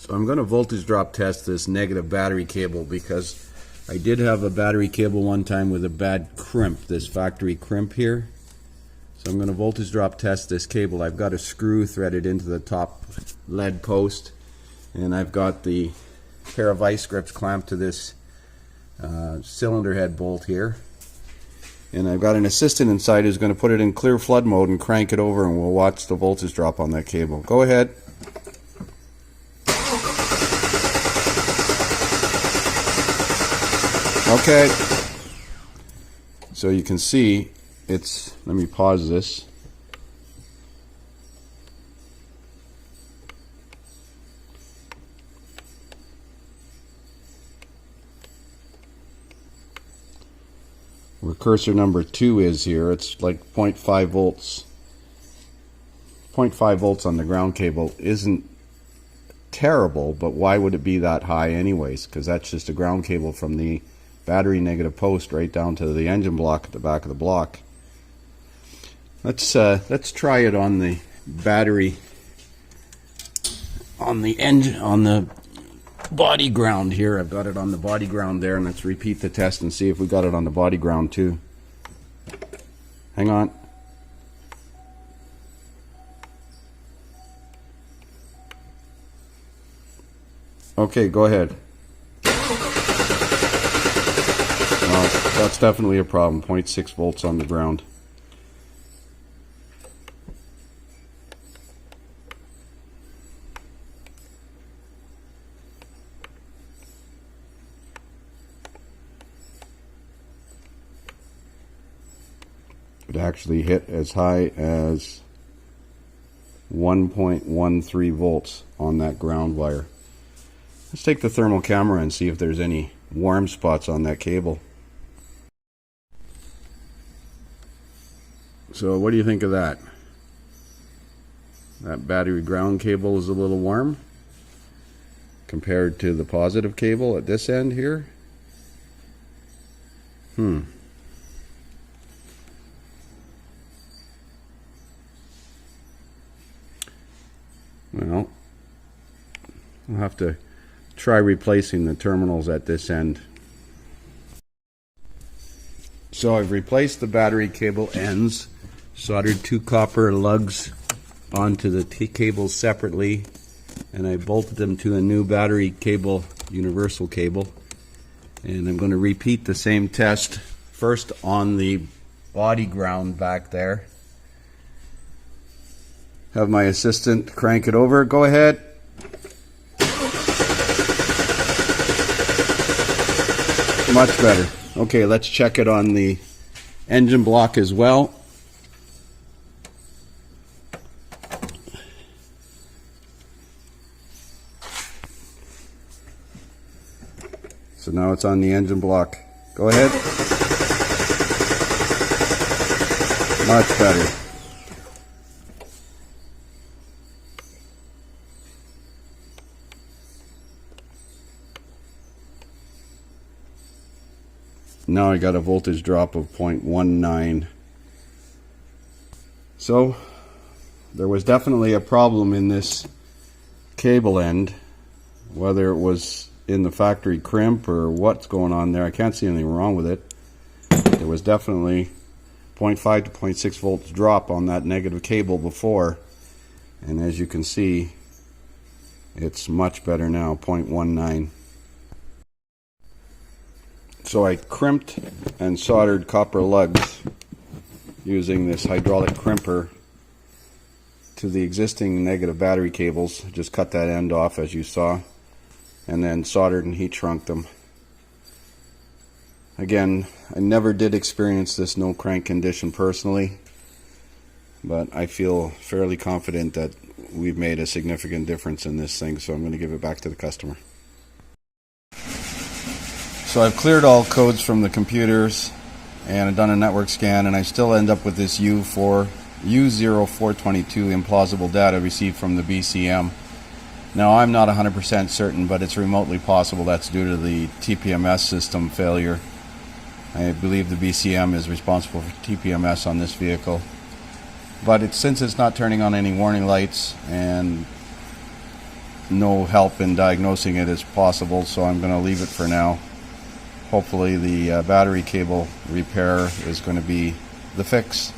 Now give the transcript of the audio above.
So I'm going to voltage drop test this negative battery cable, because I did have a battery cable one time with a bad crimp, this factory crimp here. So I'm going to voltage drop test this cable. I've got a screw threaded into the top lead post, and I've got the pair of vice grips clamped to this cylinder head bolt here. And I've got an assistant inside who's going to put it in clear flood mode and crank it over, and we'll watch the voltage drop on that cable. Go ahead. Okay, so you can see it's, let me pause this. Where cursor number 2 is here, it's like 0.5 volts. 0.5 volts on the ground cable isn't terrible, but why would it be that high anyways? Because that's just a ground cable from the battery negative post right down to the engine block at the back of the block. Let's try it on the battery, on the engine, on the body ground here. I've got it on the body ground there, and let's repeat the test and see if we got it on the body ground too. Hang on. Okay, go ahead. That's definitely a problem. 0.6 volts on the ground. It actually hit as high as 1.13 volts on that ground wire. Let's take the thermal camera and see if there's any warm spots on that cable. So what do you think of that? That battery ground cable is a little warm compared to the positive cable at this end here. Well, I'll have to try replacing the terminals at this end. So I've replaced the battery cable ends, soldered 2 copper lugs onto the cables separately, and I bolted them to a new battery cable, universal cable. And I'm going to repeat the same test first on the body ground back there. Have my assistant crank it over. Go ahead. Much better. Okay, let's check it on the engine block as well. So now it's on the engine block. Go ahead. Much better. Now I got a voltage drop of 0.19. So there was definitely a problem in this cable end, whether it was in the factory crimp or what's going on there. I can't see anything wrong with it. There was definitely 0.5 to 0.6 volts drop on that negative cable before, and as you can see, it's much better now, 0.19. So I crimped and soldered copper lugs using this hydraulic crimper to the existing negative battery cables. Just cut that end off as you saw, and then soldered and heat shrunk them. Again, I never did experience this no crank condition personally, but I feel fairly confident that we've made a significant difference in this thing, so I'm going to give it back to the customer. So I've cleared all codes from the computers and I've done a network scan, and I still end up with this U0422 implausible data received from the BCM. Now I'm not 100% certain, but it's remotely possible that's due to the TPMS system failure. I believe the BCM is responsible for TPMS on this vehicle. But since it's not turning on any warning lights and no help in diagnosing it is possible, so I'm going to leave it for now. Hopefully the battery cable repair is going to be the fix.